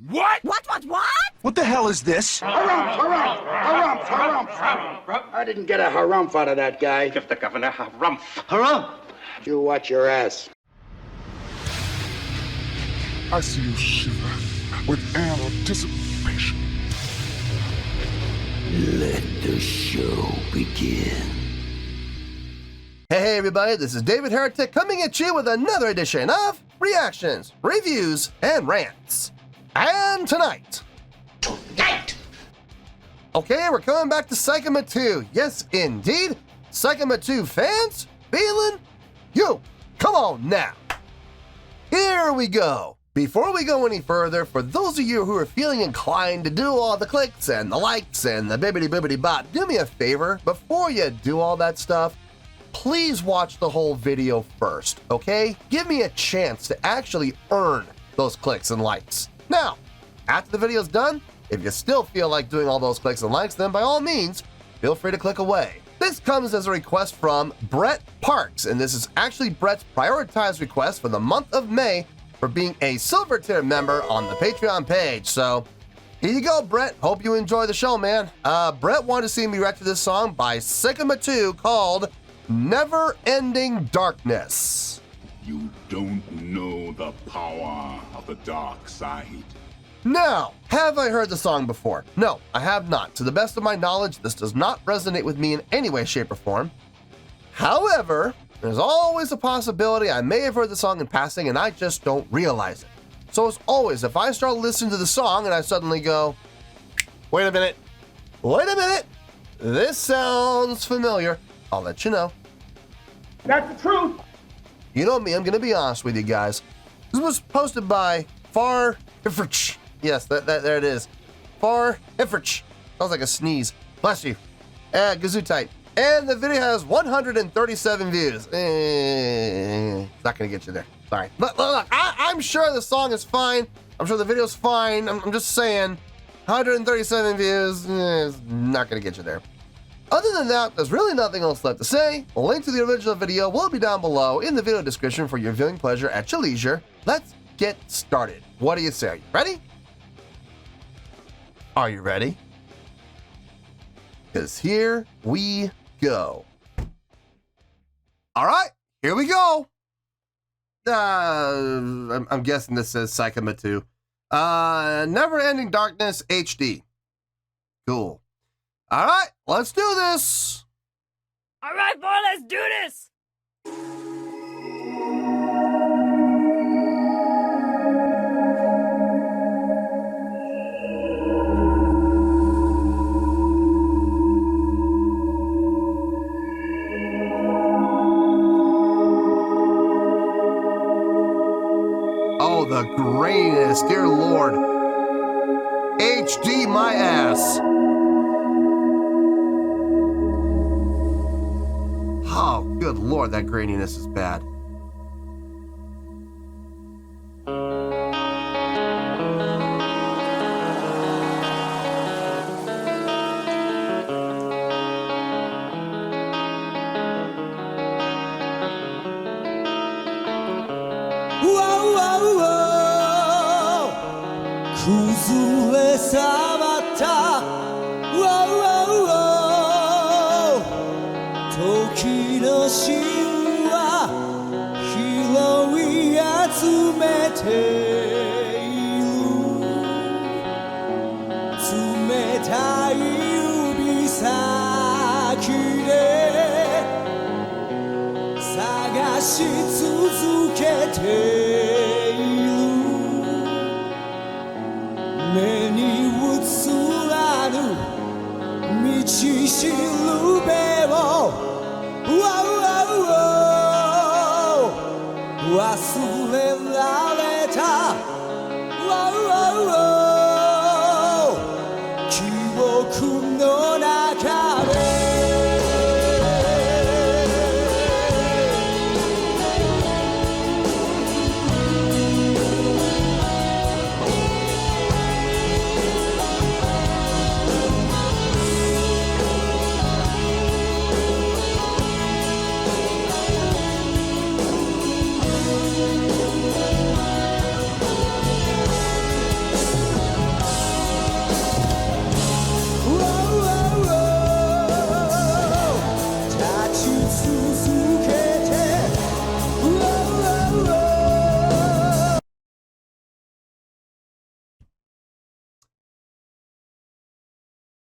What? What? What the hell is this? Harumph. I didn't get a harumph out of that guy. Give the governor harumph. Harumph! You watch your ass. I see you shiver with anticipation. Let the show begin. Hey everybody, this is David Heretic coming at you with another edition of Reactions, Reviews, and Rants. And tonight... Okay, we're coming back to Seikima II. Yes, indeed. Seikima II fans, feeling you. Come on now. Here we go. Before we go any further, for those of you who are feeling inclined to do all the clicks and the likes and the bibbity bop, do me a favor. Before you do all that stuff, please watch the whole video first, okay? Give me a chance to actually earn those clicks and likes. Now, after the video's done, if you still feel like doing all those clicks and likes, then by all means, feel free to click away. This comes as a request from Brett Parks, and this is actually Brett's prioritized request for the month of May for being a silver tier member on the Patreon page. So here you go, Brett. Hope you enjoy the show, man. Brett wanted to see me react to this song by Seikima II called Never Ending Darkness. You don't know the power of the dark side. Now, have I heard the song before? No, I have not. To the best of my knowledge, this does not resonate with me in any way, shape, or form. However, there's always a possibility I may have heard the song in passing and I just don't realize it. So as always, if I start listening to the song and I suddenly go, wait a minute, this sounds familiar, I'll let you know. That's the truth. You know me, I'm going to be honest with you guys. This was posted by Affront. Yes, there it is. Affront. Sounds like a sneeze. Bless you. Gesundheit. And the video has 137 views. It's not going to get you there. Sorry. Look, I'm sure the song is fine. I'm sure the video's fine. I'm just saying, 137 views is not going to get you there. Other than that, there's really nothing else left to say. A link to the original video will be down below in the video description for your viewing pleasure at your leisure. Let's get started. What do you say? Are you ready? Are you ready? Because here we go. All right, here we go. I'm guessing this says Seikima II. Never Ending Darkness HD. Cool. All right, let's do this. All right, boy, let's do this. Oh, the graininess, dear Lord. HD my ass. Oh, good Lord, that graininess is bad.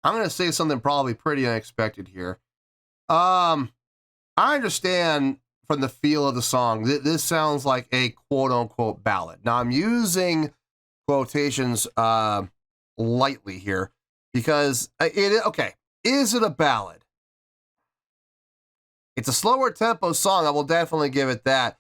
I'm going to say something probably pretty unexpected here. I understand from the feel of the song that this sounds like a quote-unquote ballad. Now, I'm using quotations lightly here because is it a ballad? It's a slower tempo song. I will definitely give it that.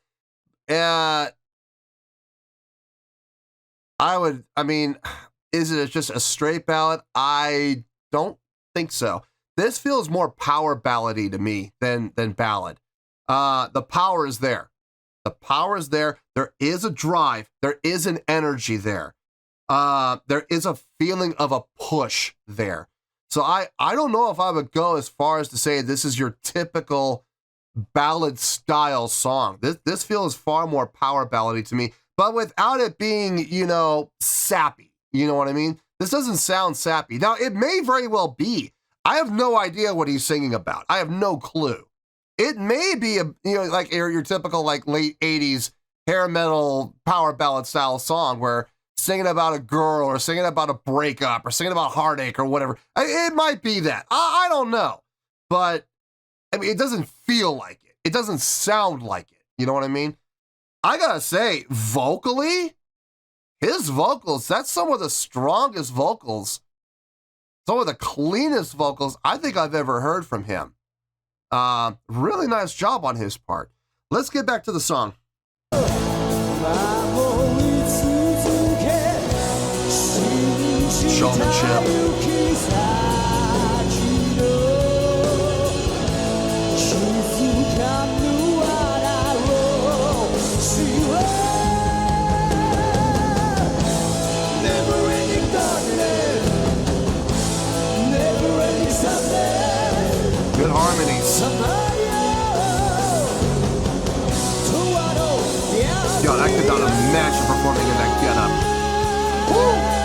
Is it just a straight ballad? I don't think so. This feels more power ballady to me than ballad. The power is there. The power is there. There is a drive. There is an energy there. There is a feeling of a push there. So I don't know if I would go as far as to say this is your typical ballad style song. This feels far more power ballady to me, but without it being, sappy. You know what I mean? This doesn't sound sappy. Now, it may very well be. I have no idea what he's singing about. I have no clue. It may be like your typical like late 80s hair metal power ballad style song where singing about a girl or singing about a breakup or singing about heartache or whatever. It might be that. I don't know. But I mean, it doesn't feel like it. It doesn't sound like it. You know what I mean? I gotta say, vocally, his vocals, that's some of the strongest vocals, some of the cleanest vocals I think I've ever heard from him. Really nice job on his part. Let's get back to the song. Showmanship. Good harmonies. Yo, I could not imagine performing in that getup. Woo!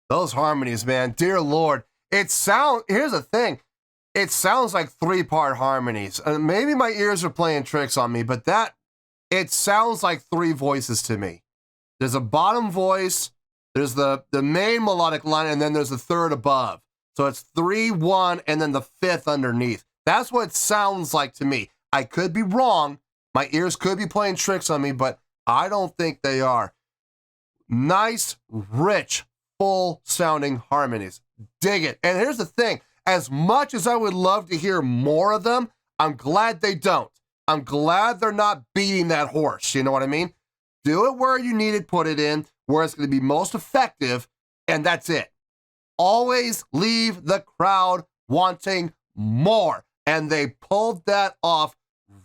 Those harmonies, man, dear Lord. Here's the thing. It sounds like 3-part harmonies. Maybe my ears are playing tricks on me, but it sounds like 3 voices to me. There's a bottom voice, there's the main melodic line, and then there's a third above. So it's 3, 1, and then the 5th underneath. That's what it sounds like to me. I could be wrong. My ears could be playing tricks on me, but I don't think they are. Nice, rich, full-sounding harmonies. Dig it. And here's the thing. As much as I would love to hear more of them, I'm glad they don't. I'm glad they're not beating that horse. You know what I mean? Do it where you need it, put it in, where it's going to be most effective, and that's it. Always leave the crowd wanting more. And they pulled that off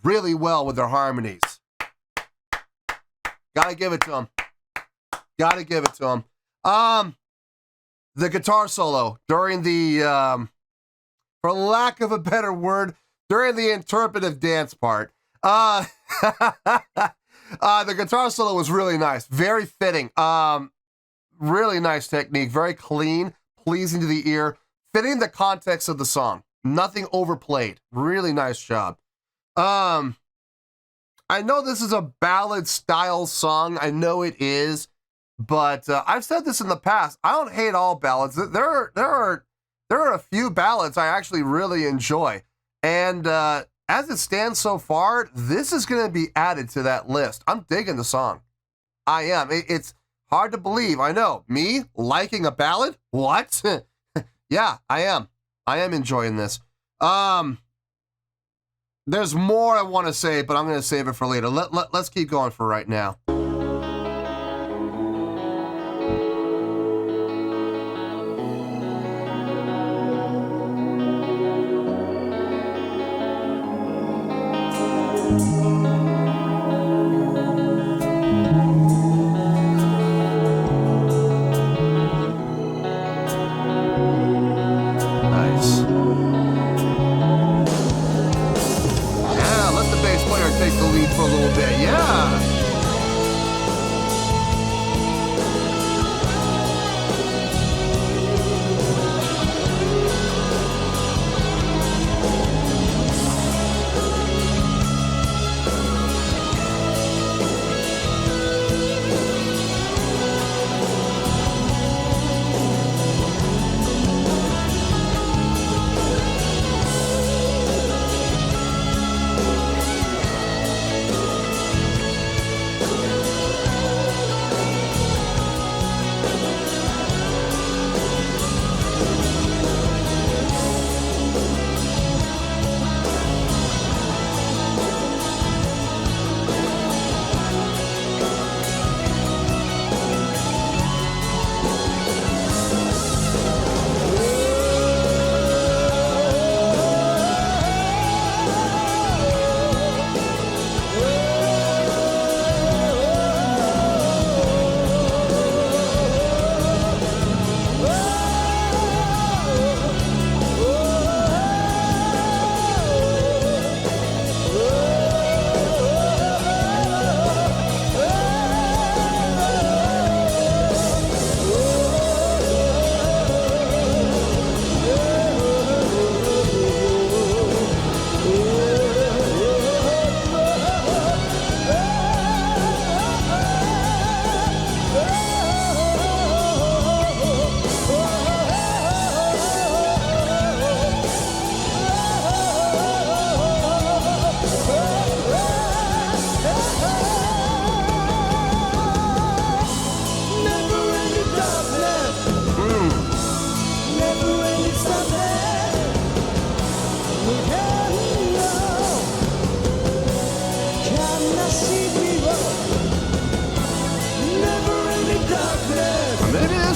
really well with their harmonies. Gotta give it to them. Gotta give it to them. The guitar solo during the, for lack of a better word, during the interpretive dance part. The guitar solo was really nice. Very fitting. Really nice technique. Very clean, pleasing to the ear, fitting the context of the song. Nothing overplayed. Really nice job. I know this is a ballad style song. I know it is, but I've said this in the past. I don't hate all ballads. There are a few ballads I actually really enjoy, and as it stands so far, this is going to be added to that list. I'm digging the song. I am. It's hard to believe. I know. Me liking a ballad? What? Yeah, I am. I am enjoying this. There's more I want to say, but I'm going to save it for later. Let's keep going for right now.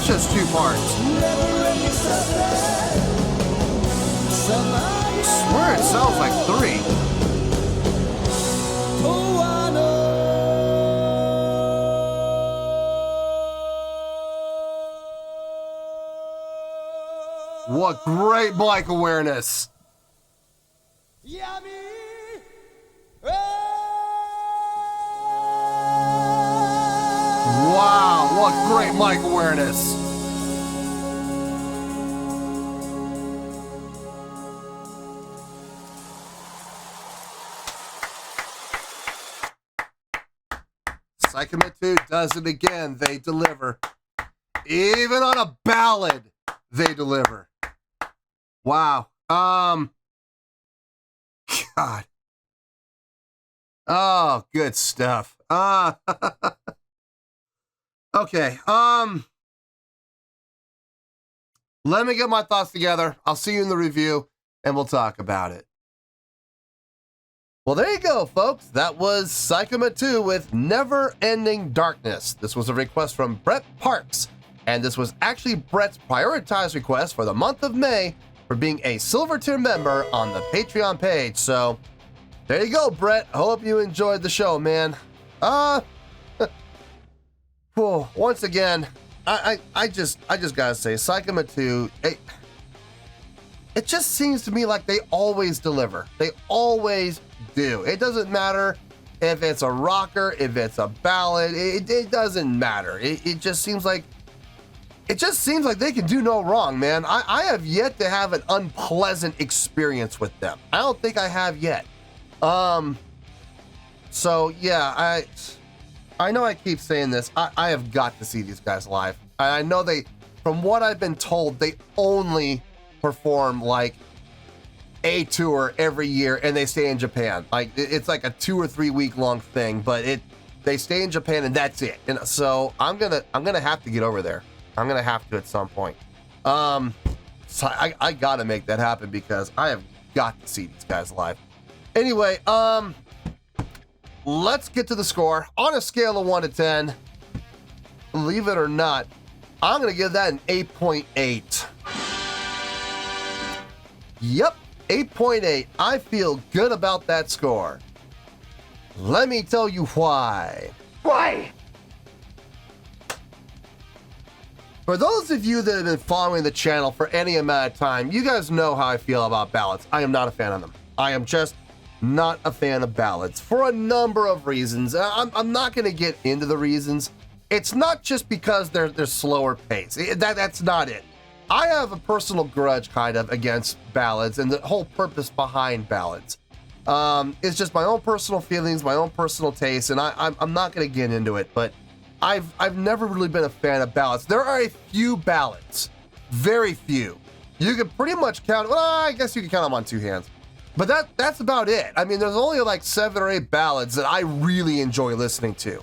Just two parts. I swear it sounds like three. What great mic awareness. Wow, what great mic awareness. Seikima II does it again. They deliver. Even on a ballad, they deliver. Wow. God. Oh, good stuff. Okay. Let me get my thoughts together. I'll see you in the review, and we'll talk about it. Well, there you go, folks. That was Seikima II with Never Ending Darkness. This was a request from Brett Parks, and this was actually Brett's prioritized request for the month of May for being a Silver Tier member on the Patreon page. So there you go, Brett. Hope you enjoyed the show, man. Once again, I just gotta say, Seikima II, it just seems to me like they always deliver. They always do. It doesn't matter if it's a rocker, if it's a ballad, it doesn't matter. It just seems like they can do no wrong, man. I have yet to have an unpleasant experience with them. I don't think I have yet. So yeah, I know I keep saying this. I have got to see these guys live. I know from what I've been told, they only perform like a tour every year, and they stay in Japan. Like it's like a 2 or 3 week long thing, but they stay in Japan and that's it. And so I'm gonna have to get over there. I'm gonna have to at some point. So I gotta make that happen because I have got to see these guys live. Anyway, let's get to the score. On a scale of 1 to 10, believe it or not, I'm gonna give that an 8.8. Yep, 8.8. I feel good about that score. Let me tell you why. Why? For those of you that have been following the channel for any amount of time, you guys know how I feel about ballads. I am not a fan of them. I am just not a fan of ballads for a number of reasons. I'm not going to get into the reasons. It's not just because they're slower pace. That's not it. I have a personal grudge kind of against ballads and the whole purpose behind ballads. It's just my own personal feelings, my own personal taste, and I'm not going to get into it, but I've never really been a fan of ballads. There are a few ballads, very few. You can pretty much count, well, I guess you can count them on 2 hands. But that's about it. I mean, there's only like 7 or 8 ballads that I really enjoy listening to.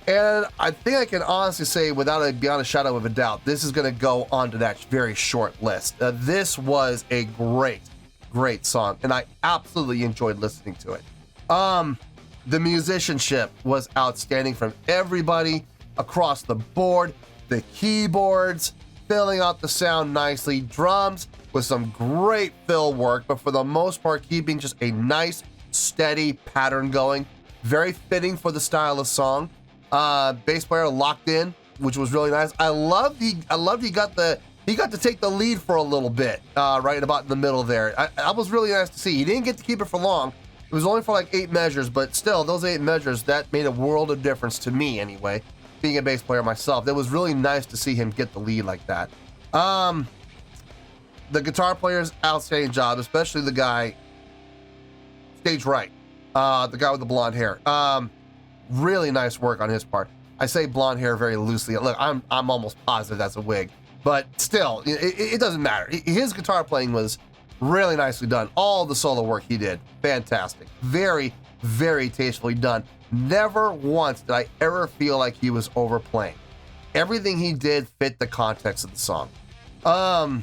And I think I can honestly say, beyond a shadow of a doubt, this is going to go onto that very short list. This was a great song, and I absolutely enjoyed listening to it. The musicianship was outstanding from everybody across the board. The keyboards filling out the sound nicely, drums with some great fill work, but for the most part keeping just a nice steady pattern going. Very fitting for the style of song. Bass player locked in, which was really nice. I loved he got to take the lead for a little bit, right about in the middle there. That was really nice to see. He didn't get to keep it for long. It was only for like 8 measures, but still, those 8 measures, that made a world of difference to me anyway, being a bass player myself. It was really nice to see him get the lead like that. The guitar player's outstanding job, especially the guy stage right, the guy with the blonde hair. Really nice work on his part. I say blonde hair very loosely. Look, I'm almost positive that's a wig, but still, it doesn't matter. His guitar playing was really nicely done. All the solo work he did, fantastic. Very, very tastefully done. Never once did I ever feel like he was overplaying. Everything he did fit the context of the song. The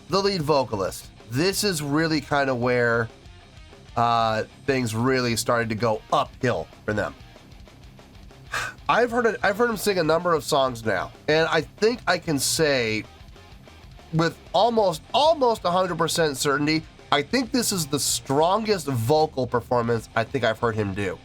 lead vocalist. This is really kind of where things really started to go uphill for them. I've heard him sing a number of songs now, and I think I can say with almost 100% certainty, I think this is the strongest vocal performance I think I've heard him do.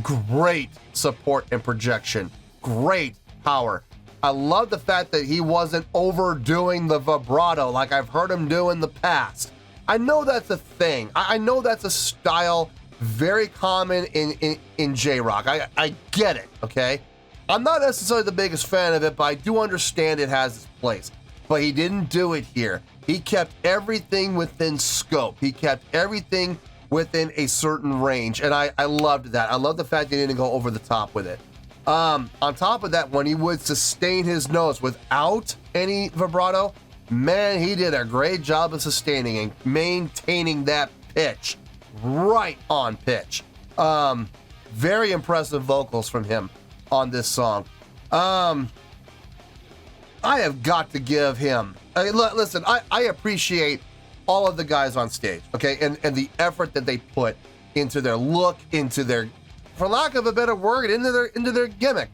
Great support and projection, great power. I love the fact that he wasn't overdoing the vibrato like I've heard him do in the past. I know that's a thing. I know that's a style very common in J-Rock. I get it, okay? I'm not necessarily the biggest fan of it, but I do understand it has its place. But he didn't do it here. He kept everything within scope. He kept everything within a certain range, and I loved that. I love the fact that he didn't go over the top with it. On top of that, when he would sustain his notes without any vibrato, man, he did a great job of sustaining and maintaining that pitch, right on pitch. Very impressive vocals from him on this song. I have got to give him, listen, I appreciate all of the guys on stage, okay? And the effort that they put into their look, into their, for lack of a better word, into their gimmick.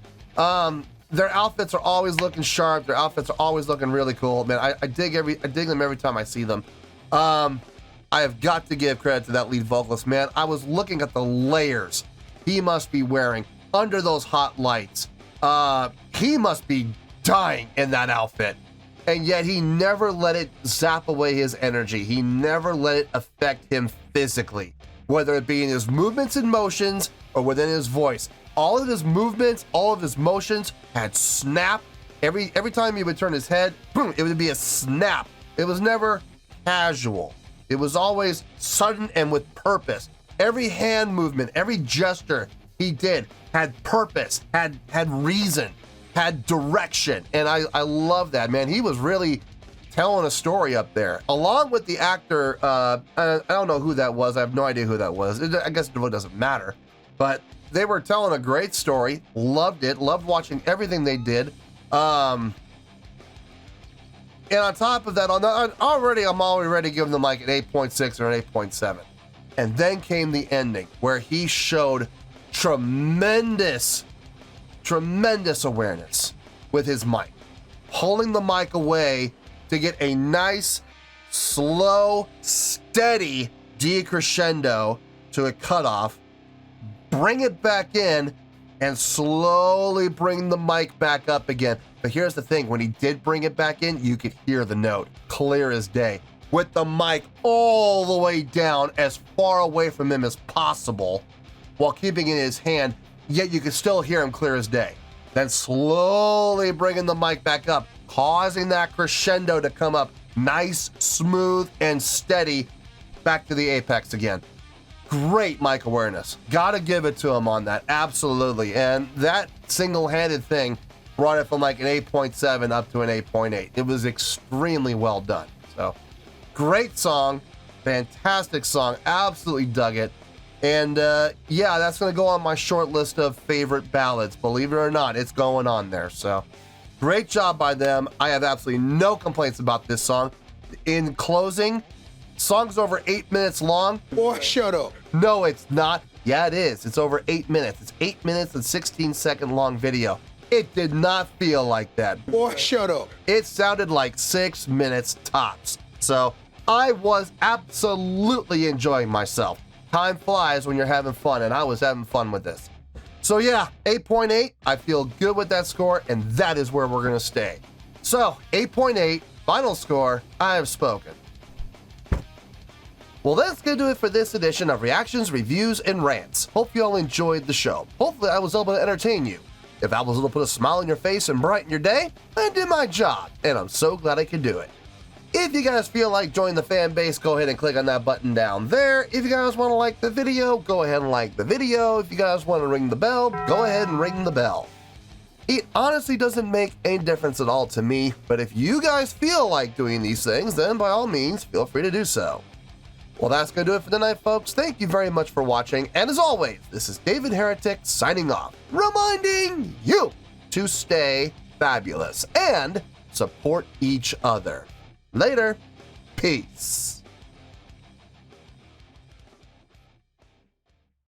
Their outfits are always looking sharp. Their outfits are always looking really cool. Man, I dig them every time I see them. I have got to give credit to that lead vocalist, man. I was looking at the layers he must be wearing under those hot lights. He must be dying in that outfit. And yet he never let it zap away his energy. He never let it affect him physically, whether it be in his movements and motions or within his voice. All of his movements, all of his motions had snap. Every time he would turn his head, boom, it would be a snap. It was never casual. It was always sudden and with purpose. Every hand movement, every gesture he did had purpose, had reason, had direction. And I love that, man. He was really telling a story up there. Along with the actor, I don't know who that was. I have no idea who that was. I guess it really doesn't matter. But they were telling a great story. Loved it. Loved watching everything they did. And on top of that, I'm already ready to give them like an 8.6 or an 8.7. And then came the ending where he showed tremendous awareness with his mic, pulling the mic away to get a nice, slow, steady decrescendo to a cutoff, bring it back in, and slowly bring the mic back up again. But here's the thing, when he did bring it back in, you could hear the note clear as day, with the mic all the way down as far away from him as possible while keeping it in his hand, yet you could still hear him clear as day. Then slowly bringing the mic back up, causing that crescendo to come up nice, smooth, and steady back to the apex again. Great mic awareness. Gotta give it to him on that, absolutely. And that single-handed thing brought it from like an 8.7 up to an 8.8. It was extremely well done. So, great song, fantastic song, absolutely dug it. And yeah, that's going to go on my short list of favorite ballads. Believe it or not, it's going on there. So great job by them. I have absolutely no complaints about this song. In closing, song's over 8 minutes long. Boy, shut up. No, it's not. Yeah, it is. It's over 8 minutes. It's 8 minutes and 16-second long video. It did not feel like that. Boy, shut up. It sounded like 6 minutes tops. So I was absolutely enjoying myself. Time flies when you're having fun, and I was having fun with this. So yeah, 8.8, I feel good with that score, and that is where we're going to stay. So, 8.8, final score, I have spoken. Well, that's going to do it for this edition of Reactions, Reviews, and Rants. Hope you all enjoyed the show. Hopefully I was able to entertain you. If I was able to put a smile on your face and brighten your day, I did my job, and I'm so glad I could do it. If you guys feel like joining the fan base, go ahead and click on that button down there. If you guys want to like the video, go ahead and like the video. If you guys want to ring the bell, go ahead and ring the bell. It honestly doesn't make any difference at all to me, but if you guys feel like doing these things, then by all means, feel free to do so. Well, that's going to do it for tonight, folks. Thank you very much for watching, and as always, this is David Heretic signing off, reminding you to stay fabulous and support each other. Later. Peace.